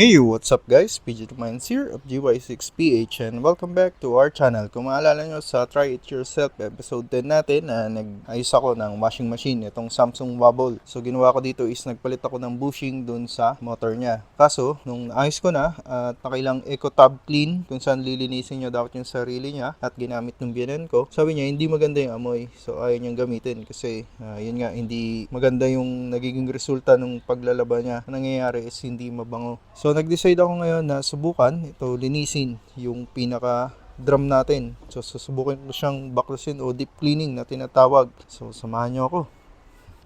Hey, what's up guys? PG Minds here of GY6PH and welcome back to our channel. Kung maalala nyo sa Try It Yourself episode 10 natin na nag-ayos ako ng washing machine, itong Samsung Wobble. So ginawa ko dito is nagpalit ako ng bushing dun sa motor niya. Kaso, nung ayos ko na at nakailang Eco Tab Clean kung saan lilinisin nyo dapat yung sarili niya at ginamit ng biyanan ko, sabi niya hindi maganda yung amoy. So ayaw niyang gamitin kasi yun nga, hindi maganda yung nagiging resulta ng paglalaba niya. Ang nangyayari is hindi mabango. So nag-decide ako ngayon na subukan ito linisin yung pinaka drum natin. So susubukin ko siyang baklasin o deep cleaning na tinatawag. So samahan niyo ako.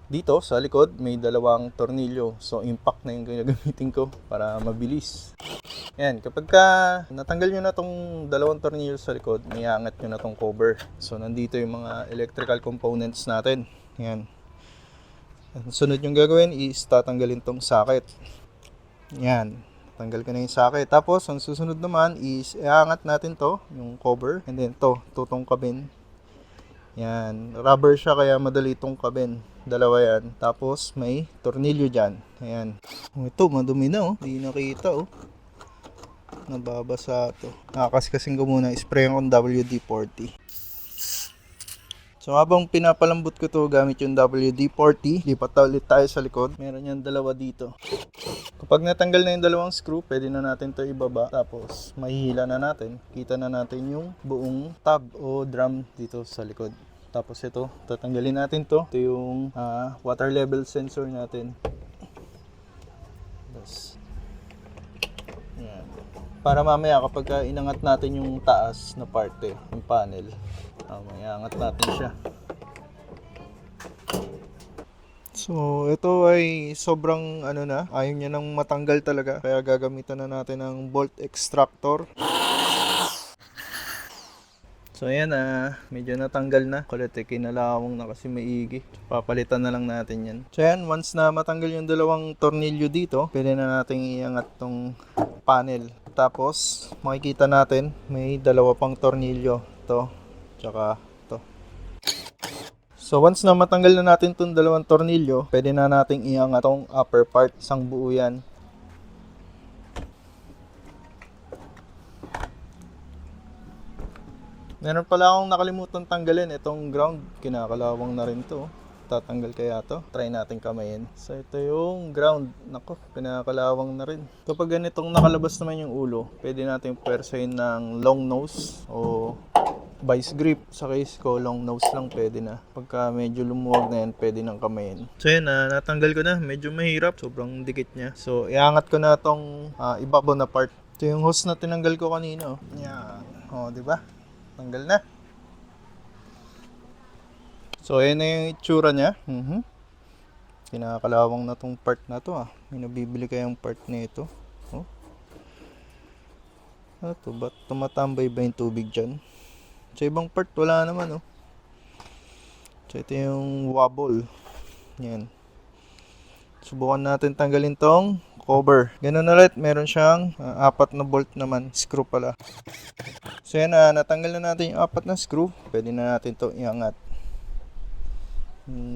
Dito sa likod may dalawang tornilyo. So impact na yung gagamitin ko para mabilis. Yan, kapag natanggal nyo na tong dalawang tornilyo sa likod, may angat nyo na tong cover. So nandito yung mga electrical components natin. Yan. Sunod yung gagawin is tatanggalin tong socket. Yan. Tanggal ko na yung socket. Tapos, ang susunod naman is iangat natin to, yung cover. And then to, tutungkabin. Yan. Rubber siya kaya madali itong kabin. Dalawa yan. Tapos, may tornilyo dyan. Ayan. Ito, madumi na oh. Hindi nakita oh. Nababasa to. Nakakaskasing ko muna. Spray akong WD-40. So habang pinapalambot ko to gamit yung WD-40, lipat ulit tayo sa likod. Meron yung dalawa dito. Kapag natanggal na yung dalawang screw, pwede na natin to ibaba. Tapos mahihila na natin. Kita na natin yung buong tab o drum dito sa likod. Tapos ito, tatanggalin natin to. Ito yung water level sensor natin. Tapos, yan. Para mamaya kapag inangat natin yung taas na parte, yung panel, may angat natin siya. So, ito ay sobrang ayaw niya nang matanggal talaga. Kaya gagamitan na natin ng bolt extractor. So, ayan medyo natanggal na. Kulit kinalawang na kasi maigi. Papalitan na lang natin yan. So, ayan, once na matanggal yung dalawang tornilyo dito, pwede na natin iangat tong panel. Tapos, makikita natin may dalawa pang tornilyo. Ito, tsaka ito. So once na matanggal na natin itong dalawang tornilyo, pwede na nating iangat itong upper part, isang buo yan. Meron pala akong nakalimutan tanggalin itong ground, kinakalawang na rin to. Tatanggal kaya to? Try natin kamayin. So ito yung ground. Nako, kinakalawang na rin. Kapag ganitong nakalabas naman yung ulo, pwede natin pwersahin ng long nose o vice grip. Sa case ko, long nose lang pwede na. Pagka medyo lumuwag na yan, pwede nang kamayin. So yun, natanggal ko na. Medyo mahirap. Sobrang dikit niya. So iangat ko na tong ibabaw na part. Ito yung hose na tinanggal ko kanina. Yan. O, diba? Tanggal na. So ayan na yung itsura niya. Kinakalawang na tong part na to May nabibili kayang part nito. Oh. Ito, ba't tumatambay ba yung tubig dyan? Sa ibang part wala naman So ito yung wobble. Yan. Subukan natin tanggalin tong cover. Ganun ulit, meron siyang 4 na bolt naman, screw pala. So yan natanggal na natin yung 4 na screw. Pwede na natin to iangat.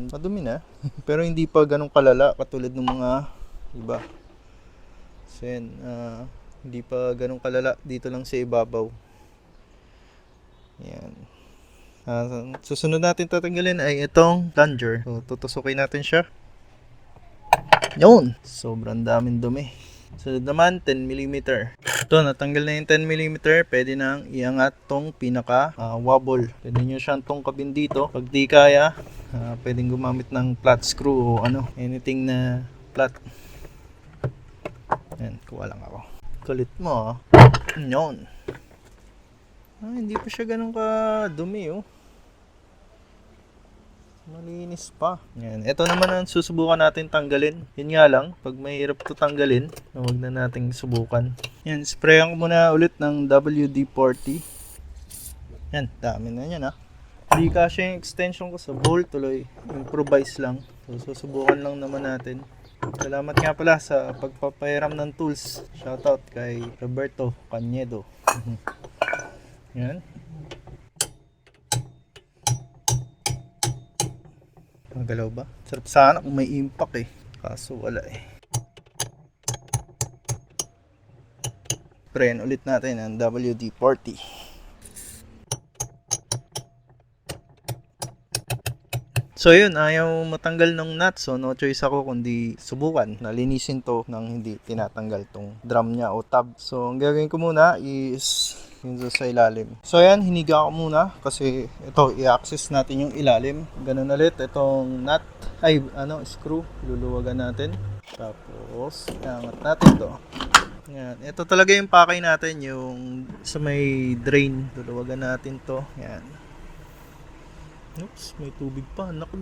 Madumi na. Pero hindi pa ganun kalala katulad ng mga iba. So yan, hindi pa ganun kalala. Dito lang sa ibabaw. Yan. Susunod natin tatanggalin ay itong plunger. So tutusukin natin siya. Yun! Sobrang daming dumi. Sunod naman 10mm. Ito, natanggal na yung 10mm. Pwede nang iangat tong pinaka wobble. Pwede nyo siyang tungkabin dito. Pag di kaya, pwedeng gumamit ng flat screw o anything na flat. Yan, kuha lang ako. Kulit mo Yun. Hindi pa siya ganun ka dumi Malinis pa. Yan. Ito naman ang susubukan natin tanggalin. Yun nga lang, pag mahirap to tanggalin, huwag na nating subukan. Yan, sprayan ko muna ulit ng WD-40. Yan, dami na yan Hindi kasi yung extension ko sa bolt tuloy. Improvise lang. So, susubukan lang naman natin. Salamat nga pala sa pagpapahiram ng tools. Shoutout kay Roberto Canedo. Yan. Magalaw ba? Sarap sana kung may impact kaso wala sprayan ulit natin ang WD-40. So yun, ayaw matanggal ng nut. So no choice ako kundi subukan. Nalinisin to nang hindi tinatanggal tong drum niya o tab. So ang gagawin ko muna is yun sa ilalim. So yan, hiniga ko muna kasi ito, i-access natin yung ilalim. Ganun ulit, itong nut, screw. Luluwagan natin. Tapos, iangat natin to. Yan. Ito talaga yung pakay natin, yung sa may drain. Luluwagan natin to. Yan. Oops, may tubig pa. Naku.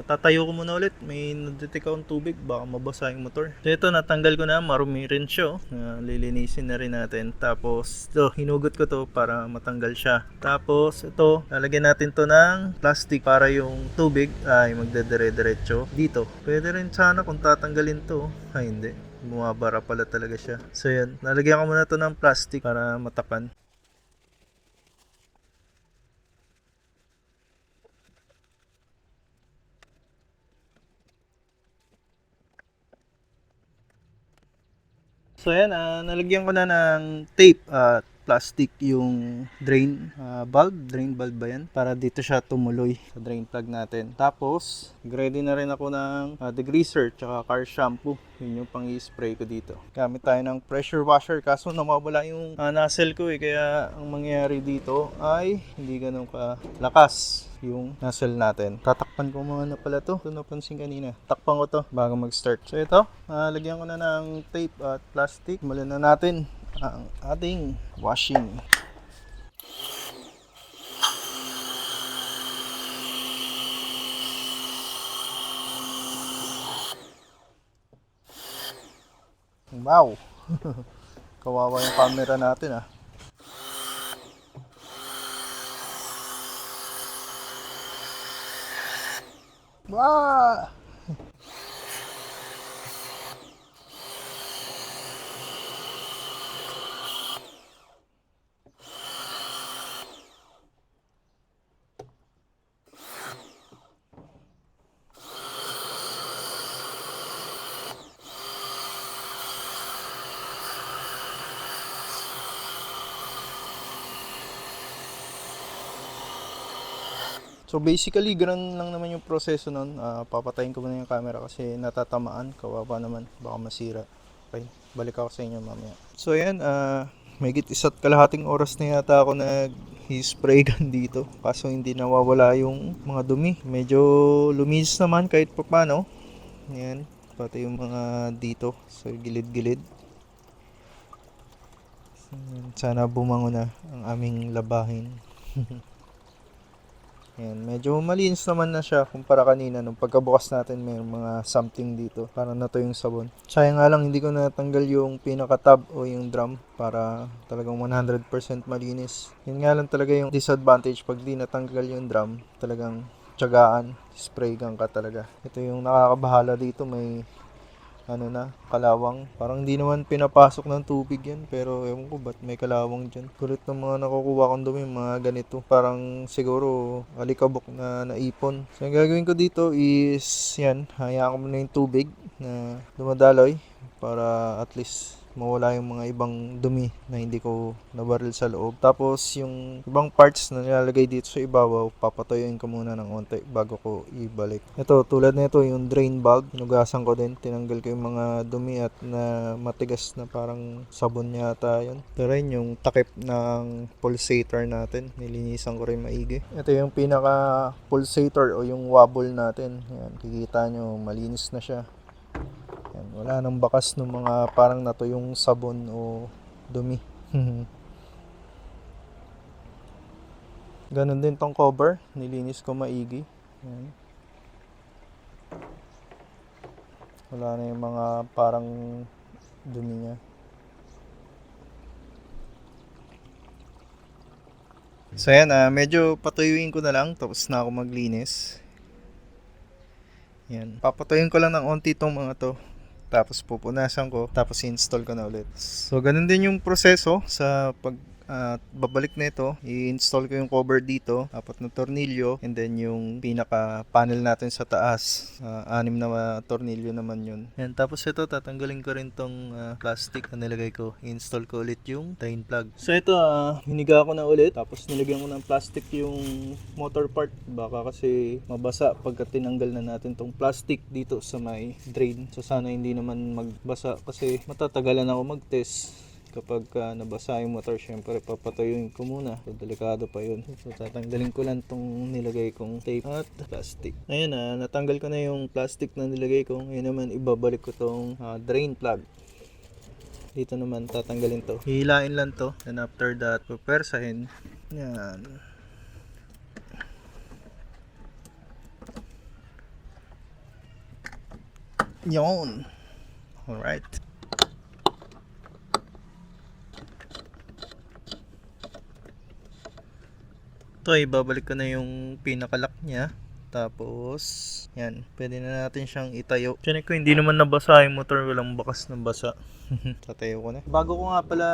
Tatayo ko muna ulit. May nadetect akong tubig. Baka mabasa yung motor. So ito, natanggal ko na. Marumi rin siya. Lilinisin na rin natin. Tapos, hinugot ko to para matanggal siya. Tapos, ito, lalagyan natin to ng plastic para yung tubig ay magdadire-diretso dito. Pwede rin sana kung tatanggalin to. Ay, hindi. Bumabara pala talaga siya. So yan, lalagyan ko muna to ng plastic para matapan. So yan, nalagyan ko na ng tape at plastic yung drain valve ba yan? Para dito siya tumuloy sa drain plug natin. Tapos, ready na rin ako ng degreaser tsaka car shampoo. Yun yung pang i-spray ko dito. Gamit tayo ng pressure washer kaso namawala yung nozzle ko kaya ang mangyayari dito ay hindi ganun kalakas yung nozzle natin. Tatakpan ko muna pala to. Ito napansin kanina. Takpan ko to bago mag-start. So ito, lagyan ko na ng tape at plastic. Simulan na natin ang ating washing. Wow! Kawawa yung camera natin Wow! So basically, ganun lang naman yung proseso nun. Papatayin ko muna yung camera kasi natatamaan. Kawawa naman. Baka masira. Okay, balik ako sa inyo mamaya. So ayan, mahigit 1.5 oras na yata ako nag-spray gun dito. Kaso hindi nawawala yung mga dumi. Medyo lumis naman kahit pa paano. Ayan, pati yung mga dito sa gilid-gilid. Sana bumango na ang aming labahin. Ayan, medyo malinis naman na siya kumpara kanina nung pagkabukas natin may mga something dito. Parang na to yung sabon. Sayang nga lang hindi ko natanggal yung pinaka-tab o yung drum para talagang 100% malinis. Yun nga lang talaga yung disadvantage pag di natanggal yung drum. Talagang tiyagaan, spray gun ka talaga. Ito yung nakakabahala dito, may kalawang. Parang hindi naman pinapasok ng tubig yan, pero ewan ko ba't may kalawang dyan. Kulit ng mga nakukuha kong dumi, mga ganito. Parang siguro alikabok na naipon. So ang gagawin ko dito is yan, hayaan ko muna yung tubig na dumadaloy para at least mawala yung mga ibang dumi na hindi ko nabaril sa loob. Tapos yung ibang parts na nilalagay dito sa ibabaw, papatuyuin ko muna ng onte bago ko ibalik. Ito, tulad nito yung drain valve, hinugasan ko din, tinanggal ko yung mga dumi at na matigas na parang sabon yata yun. Pero yun yung takip ng pulsator natin, nilinisan ko rin maigi. Ito yung pinaka pulsator o yung wobble natin. Yan, kikita nyo malinis na siya. Yan, wala nang bakas ng mga parang natuyong sabon o dumi. Ganon din tong cover, nilinis ko maigi. Yan. Wala na yung mga parang dumi niya. So yan, medyo patuyuin ko na lang tapos na ako maglinis. Yan, papatuyuin ko lang ng onti tong mga to. Tapos pupunasan ko, tapos install ko na ulit. So ganun din yung proseso sa pag At babalik na ito, i-install ko yung cover dito, 4 na tornilyo, and then yung pinaka panel natin sa taas, 6 na tornilyo naman yun. And tapos ito, tatanggalin ko rin tong plastic na nilagay ko. I-install ko ulit yung drain plug. So ito, hiniga ko na ulit, tapos nilagyan ko ng plastic yung motor part. Baka kasi mabasa pagka tinanggal na natin tong plastic dito sa may drain. So sana hindi naman magbasa kasi matatagalan ako mag-test. Kapag nabasa yung motor, syempre papatuyuin ko muna. So, delikado pa yun. So, tatanggalin ko lang tong nilagay kong tape at plastic. Ayan natanggal ko na yung plastic na nilagay ko. Ngayon naman, ibabalik ko tong drain plug. Dito naman, tatanggalin to. Hihilain lang to. And after that, pupersahin. Yan. Yun. Alright. Ito, ibabalik ko na yung pinakalock niya. Tapos, yan. Pwede na natin siyang itayo. Tiyanin ko, hindi naman nabasa yung motor. Walang bakas ng basa. Tatayo ko na. Bago ko nga pala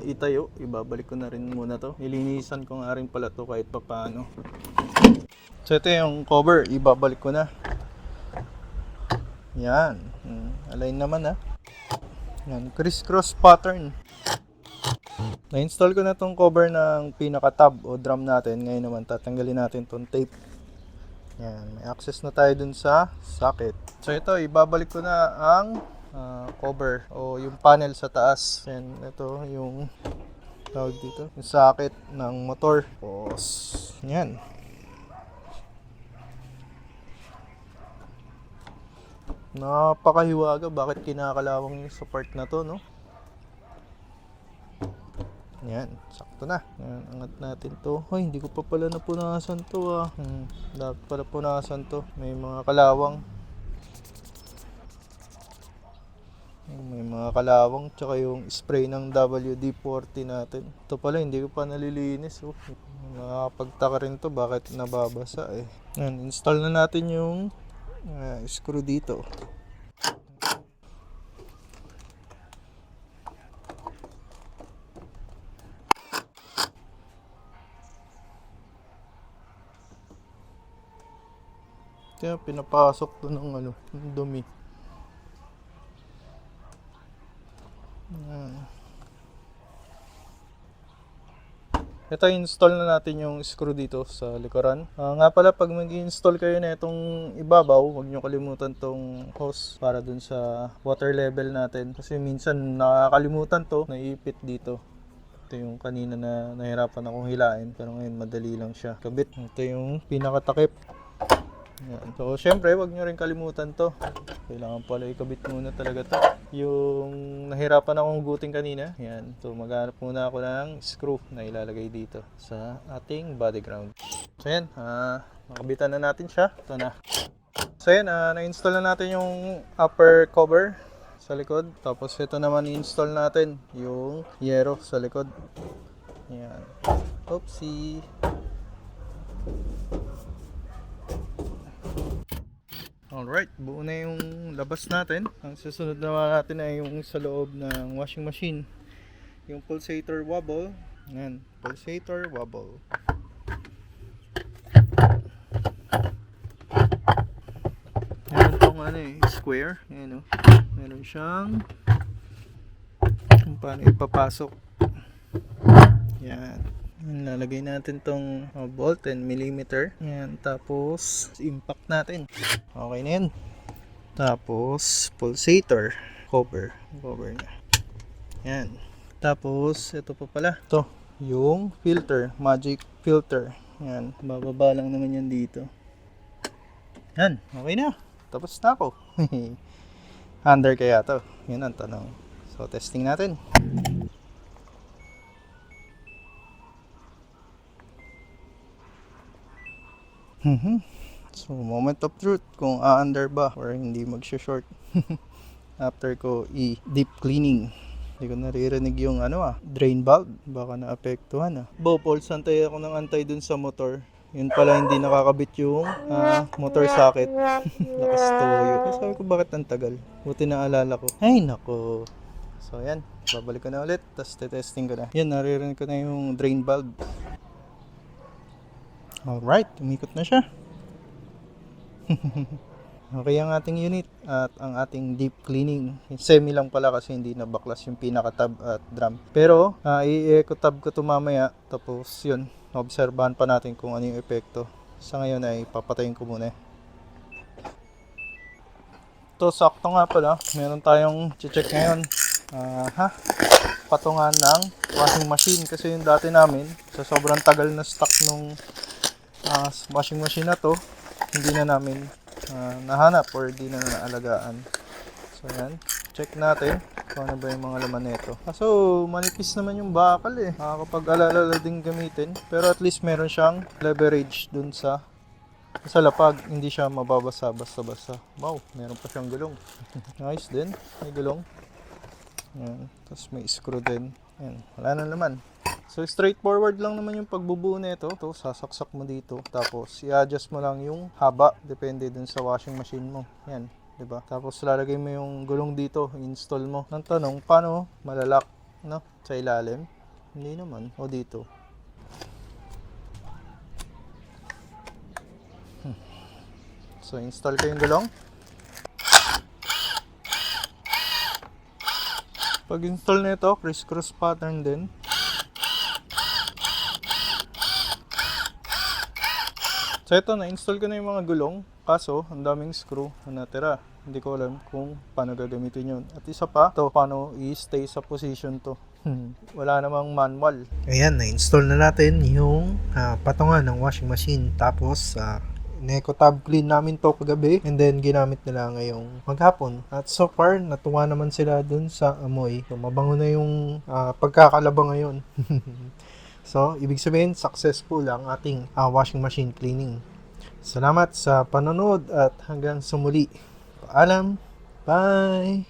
itayo, ibabalik ko na rin muna to. Nilinisan ko nga rin pala to kahit pa paano. So, ito yung cover. Ibabalik ko na. Yan. Align naman Yan. Criss-cross pattern. Na-install ko na tong cover ng pinaka-tab o drum natin. Ngayon naman tatanggalin natin tong tape. Yan, may access na tayo dun sa socket. So ito, ibabalik ko na ang cover o yung panel sa taas. Yan, ito yung tawag dito, yung socket ng motor. Tapos, yan. Napakahiwaga, bakit kinakalawang yung sa part na to, no? Yan, sakto na. Yan, angat natin to. Hoy, hindi ko pa pala napunasan to dapat pala punasan to. May mga kalawang. May mga kalawang. Tsaka yung spray ng WD-40 natin. Ito pala, hindi ko pa nalilinis. Nakapagtaka rin to, bakit nababasa Yan, install na natin yung screw dito. Kaya pinapasok to ng ng dumi. Ito, install na natin yung screw dito sa likuran. Nga pala, pag mag-install kayo na itong ibabaw, huwag nyo kalimutan tong hose para dun sa water level natin. Kasi minsan nakakalimutan to, naiipit dito. Ito yung kanina na nahirapan akong hilain, pero ngayon madali lang siya kabit. Ito yung pinakatakip. Yan. So, syempre, wag nyo rin kalimutan to. Kailangan pala ikabit muna talaga to. Yung nahirapan akong hugutin kanina, yan. So, maghanap muna ako ng screw na ilalagay dito sa ating body ground. So, yan. Nakabitan na natin siya. Ito na. So, yan. Na-install na natin yung upper cover sa likod. Tapos, ito naman i-install natin yung yero sa likod. Yan. Oopsie. Alright, buo na yung labas natin. Ang susunod naman natin ay yung sa loob ng washing machine. Yung pulsator wobble. Yan, pulsator wobble. Meron tong square. Ayan meron siyang kung paano ipapasok. Yan. Lalagay natin tong bolt 10mm. Yan, tapos impact natin. Okay na yan. Tapos pulsator cover niya. Yan. Tapos ito pa pala. Ito, yung filter, magic filter. Yan, bababa lang naman yan dito. Yan, okay na. Tapos na ako. Under kaya to? Yan ang tanong. So testing natin. So, moment of truth kung a-under ba or hindi mag-short after ko i-deep cleaning. Hindi ko naririnig yung drain valve. Baka naapektuhan Bopol's antay ako ng antay dun sa motor. Yun pala hindi nakakabit yung motor socket. Lakas toyo. Sabi ko bakit ang tagal. Buti na alala ko. Ay nako. So yan, babalik ko na ulit, tapos testing ko na. Yan, naririnig ko na yung drain valve. Alright, umikot na siya. Okay ang ating unit at ang ating deep cleaning. Semi lang pala kasi hindi na baklas yung pinaka-tab at drum. Pero i-eco-tab ko ito mamaya. Tapos yun, obserbahan pa natin kung ano yung epekto. Sa ngayon ay papatayin ko muna. Ito, sakto nga pala. Meron tayong check ngayon. Patungan ng washing machine. Kasi yung dati namin, sa sobrang tagal na stock nung washing machine na to, hindi na namin nahanap or di na naalagaan. So yan, check natin kung ano ba yung mga laman nito. So manipis naman yung bakal nakakapag-alala din gamitin, pero at least meron siyang leverage dun sa lapag, hindi siya mababasa basta-basta. Wow, meron pa siyang gulong. Nice din, may gulong. Yan, tapos may screw din. Yan, wala na naman. So straightforward lang naman yung pagbubuo nito. Ito, sasaksak mo dito. Tapos i-adjust mo lang yung haba, depende dun sa washing machine mo. Yan, 'di ba? Tapos lalagay mo yung gulong dito, install mo. Nang tanong, paano malalak, no? Sa ilalim? Hindi naman. O dito. So install ko yung gulong. Pag install nito, criss-cross pattern din. So ito, na-install ko na yung mga gulong, kaso ang daming screw na natira. Hindi ko alam kung paano gagamitin yun. At isa pa, ito paano i-stay sa position to. Wala namang manual. Ayan, na-install na natin yung patungan ng washing machine. Tapos, Neco-tab clean namin to kagabi and then ginamit nila ngayong maghapon. At so far, natuwa naman sila dun sa amoy. So, mabango na yung pagkakalaba ngayon. So, ibig sabihin, successful ang ating washing machine cleaning. Salamat sa panonood at hanggang sa muli. Paalam! Bye!